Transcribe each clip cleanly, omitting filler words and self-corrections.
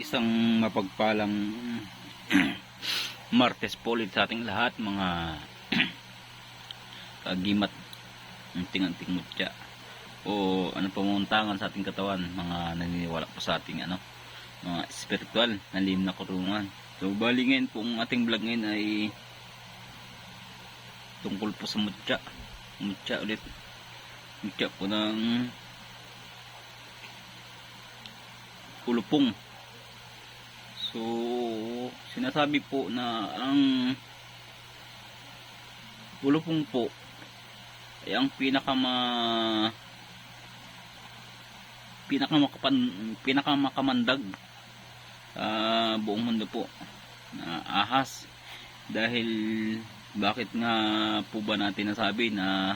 Isang mapagpalang Martes po ulit sa ating lahat, mga kagimat, anting-anting mutya o ano pamuntangan sa ating katawan, mga naniniwala po sa ating mga spiritual na lim na kurungan. So bali ngayon po ang ating vlog ngayon ay tungkol po sa mutya ulit, mutya po ng ulupong. So sinasabi po na ang ulupong po ay ang pinakamakamandag sa buong mundo po na ahas. Dahil bakit nga po ba natin nasabi na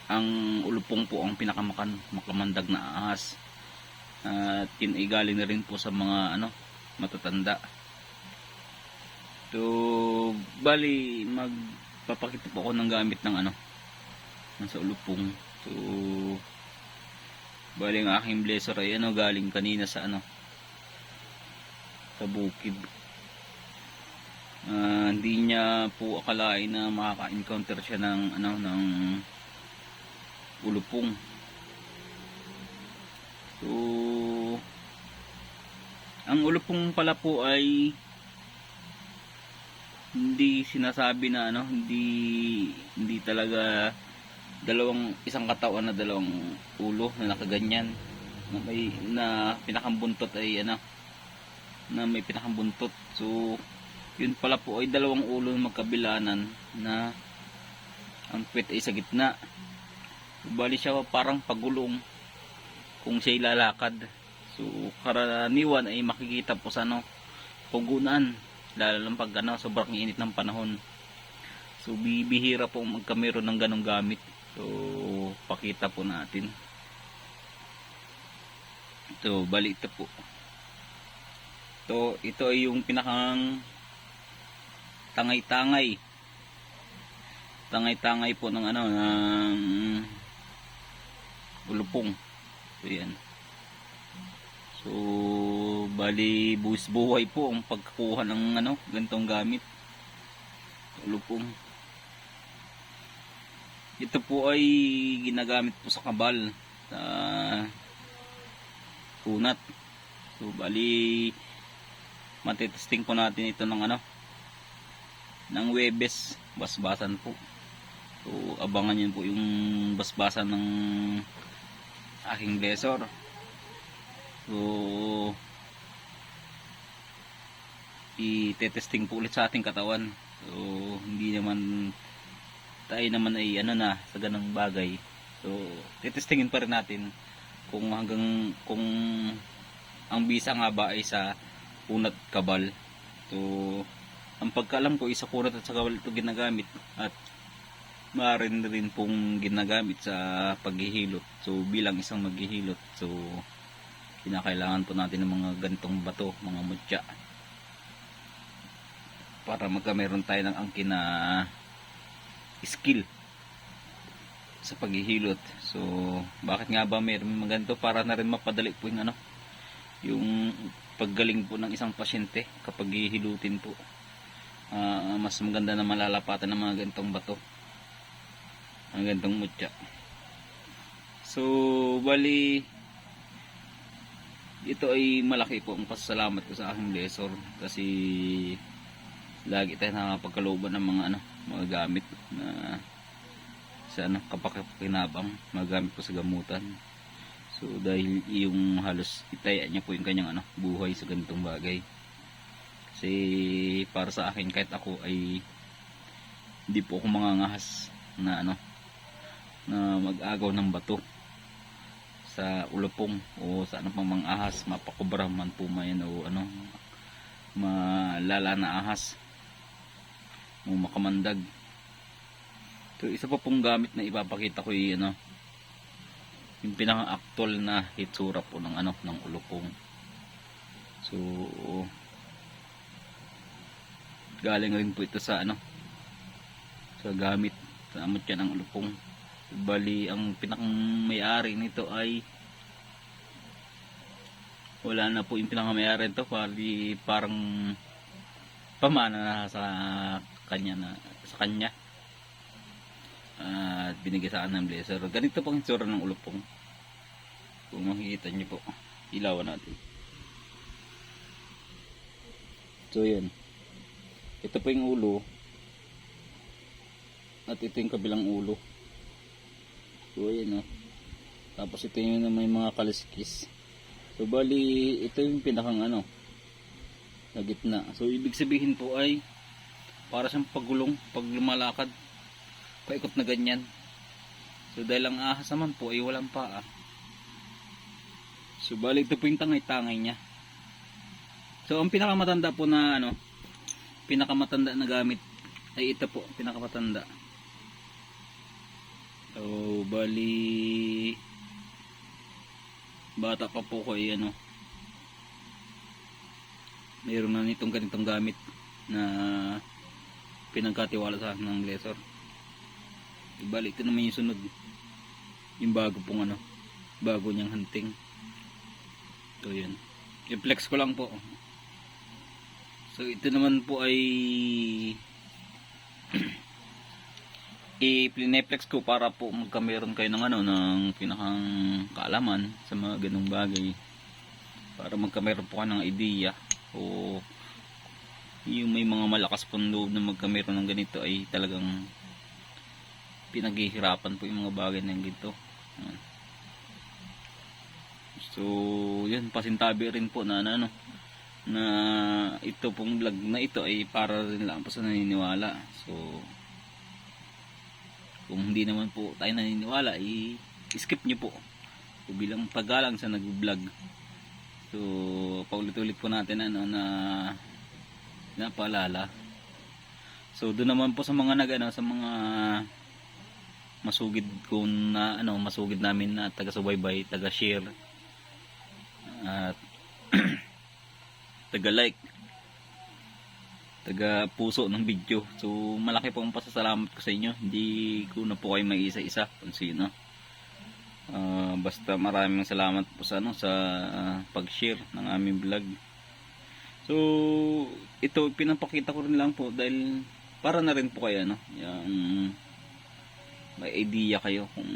ang ulupong po ang pinakamakamandag na ahas? At yun ay galing na rin po sa mga matatanda. So bali magpapakita po ako ng gamit ng sa ulupong. So bali ang aking blazer ay galing kanina sa sa bukid. Hindi niya po akalain na makaka-encounter siya ng ng ulupong. So ang ulupong pala po ay hindi sinasabi na hindi talaga isang katawan na dalawang ulo na nakaganyan, na pinakambuntot ay na may pinakambuntot. So yun pala po ay dalawang ulo magkabilanan na ang puwet ay sa gitna. Bali siya parang pagulong kung siya lalakad. So karaniwan ay makikita po sa pugunan, lalo lang pag sobrang init ng panahon. So bibihira po magkameron ng ganong gamit. So pakita po natin. So bali ito po. Ito ay yung pinakang tangay-tangay po ng ng ulupong. So yan. So bali buwis buhay po ang pagkuha ng ganitong gamit, ulupong. Ito po ay ginagamit po sa kabal, sa kunat. So bali matitesting po natin ito ng ng Webes, basbasan po. So abangan niyo po yung basbasan ng aking blazer. So i-testing po ulit sa ating katawan. So hindi naman tayo naman ay sa ganang bagay. So tetestingin pa rin natin kung kung ang bisa nga ba ay sa kunat kabal. So ang pagkaalam ko isa kunat at sa kabal ito ginagamit, at maaari rin pong ginagamit sa paghihilot. So bilang isang maghihilot, so kinakailangan po natin ng mga ganitong bato, mga mutya, para magkameron tayo ng angkin na skill sa paghihilot. So bakit nga ba meron mga ganito? Para na rin mapadali po yung paggaling po ng isang pasyente kapag hihilutin po. Mas maganda na malalapatan ng mga ganitong bato, ang ganitong mutya. So bali ito ay malaki po ang pasasalamat ko sa aking blazer, kasi lagi tayo nakapagkalooban ng mga gamit na sa kapakakinabang, mga gamit po sa gamutan. So dahil yung halos itaya niya po yung kanyang buhay sa ganitong bagay. Kasi para sa akin, kahit ako ay hindi po ako mangangahas na na mag-agaw ng bato sa ulupong o sa pang mga ahas, mapakubra man po mayan o malala na ahas o makamandag. So isa pa pong gamit na ipapakita ko yung pinaka-actual na hitsura po ng ng ulupong. So galing rin po ito sa sa gamit sa mutya ng ulupong. Bali ang pinakang may-ari nito ay wala na po yung pinakamayari to, parang pamana na sa kanya at binigay sa akin ng blazer. Ganito pong itsura ng ulupong, kung makikita nyo po. Ilawan natin. So yan, ito po yung ulo at ito yung kabilang ulo. So yan o. Tapos ito yung may mga kaliskis. So bali ito yung pinakang ano na gitna. So ibig sabihin po ay para siyang pagulong pag lumalakad, paikot na ganyan. So dahil ang ahas naman po ay walang paa. So bali ito po yung tangay-tangay niya. So ang pinakamatanda po na ano, pinakamatanda na gamit ay ito po, pinakamatanda. So bali bata pa po ko ay ano, mayroon na nitong ganitong gamit na pinagkatiwala sa akin ng blazer. Ibalik ito naman yung sunod, yung bago pong ano, bago niyang hunting. So yun, i-flex ko lang po. So ito naman po ay i-plineflex ko para po magkameron kayo ng ano, ng pinakang kaalaman sa mga ganung bagay, para magkameron po kayo ng idea, o yung may mga malakas pong loob na magkameron ng ganito ay talagang pinaghihirapan po yung mga bagay na ganito. So yun, pasintabi rin po na ano, na ito pong vlog na ito ay para rin lang po sa naniniwala. So kung hindi naman po tayo naniniwala, i-skip nyo po. So, bilang paggalang sa nag-vlog. So paulit-ulit po natin ano, na paalala. So doon naman po sa mga sa mga masugid ko na ano, masugid namin na taga-subaybay, taga-share at taga-like, taga-puso ng video. So malaki po ang pasasalamat ko sa inyo. Hindi ko na po kayo mag-isa-isa kung sino. Basta maraming salamat po sa ano, sa pag-share ng aming vlog. So ito pinapakita ko rin lang po dahil para na rin po kayo ano, yung may idea kayo kung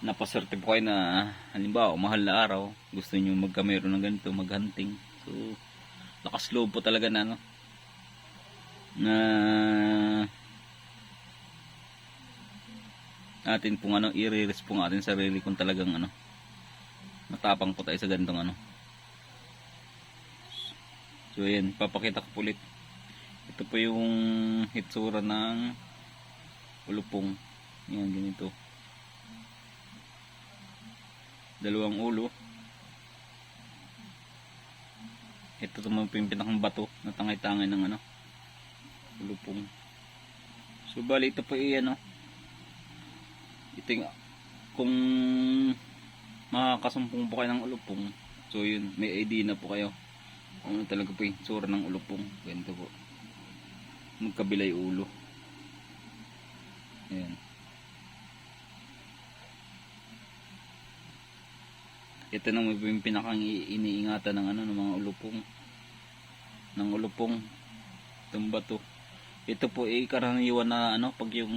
napaswerte po kayo na halimbawa mahal na araw, gusto niyo magkamero ng ganito, maghunting. So lakas loob po talaga na ano, na natin pong ano, i-release po natin sarili kung talagang ano, matapang po tayo sa ganitong ano. So yan, papakita ko po ulit. Ito po yung hitsura ng ulupong. Yan, ganito. Dalawang ulo. Ito naman po yung pinakang bato na tangay-tangay ng ano, ulupong. So bali ito po ano, ito yung, kung makakasumpong po kayo ng ulupong, so yun, may idea na po kayo ano talaga po yung tsura ng ulupong. Ganito po, magkabila yung ulo. Ayan. Ito naman po yung pinakang iniingatan ng ano, ng mga ulupong, ng ulupong, itong bato. Ito po ay karaniwan na ano, pag yung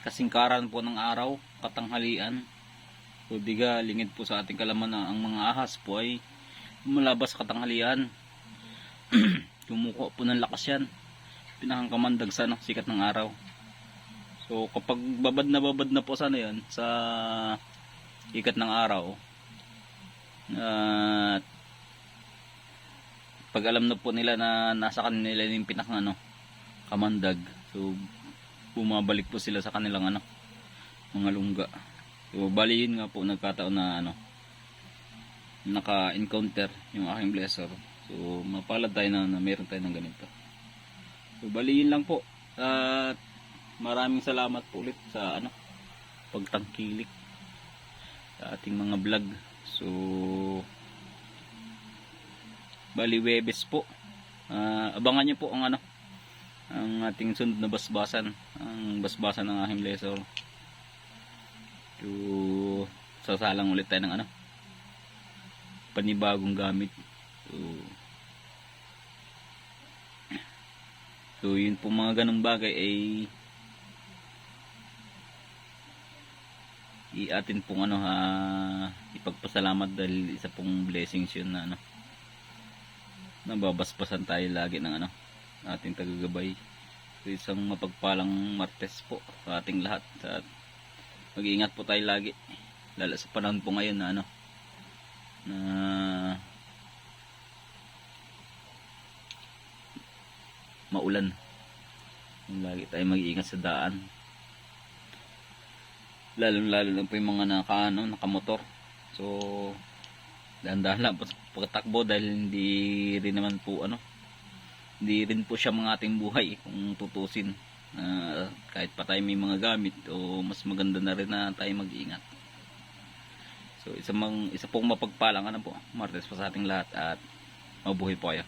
kasingkaran po ng araw, katanghalian, so diga lingid po sa ating kalaman na ang mga ahas po ay malabas katanghalian. Kumukuha po ng lakas yan, pinakang kamandag sa ano, sikat ng araw. So kapag babad na po sana yan sa ikat ng araw, at pag alam na po nila na nasa kanila yung pinakang ano, kamandag, so bumabalik po sila sa kanilang ano, mga lungga. So bali yun nga po, nagkataon na ano, naka-encounter yung aking blazer. So mapalad tayo na meron tayo ng ganito. So bali yun lang po. At maraming salamat po ulit sa ano, pagtangkilik sa ating mga vlog. So bali Webes po, abangan nyo po ang ano, ang ating sunod na basbasan, ang basbasan ng aking blazer. So sasalang ulit tayo ng ano, panibagong gamit. So yun po, mga ganong bagay ay atin pong ipagpasalamat, dahil isa pong blessings yun na nababasbasan tayo lagi ng ating tagagabay. So isang mapagpalang Martes po sa ating lahat, at mag-iingat po tayo lagi, lalo sa panahon po ngayon na maulan. Lagi tayo mag-iingat sa daan, lalo lang po yung mga nakamotor. So dahan-dahan lang po sa pagtakbo, dahil hindi rin po siya mga ating buhay kung tutusin. Kahit pa tayo may mga gamit, o mas maganda na rin na tayo mag-iingat. So isa pong mapagpalang po Martes po sa ating lahat, at mabuhay po kayo.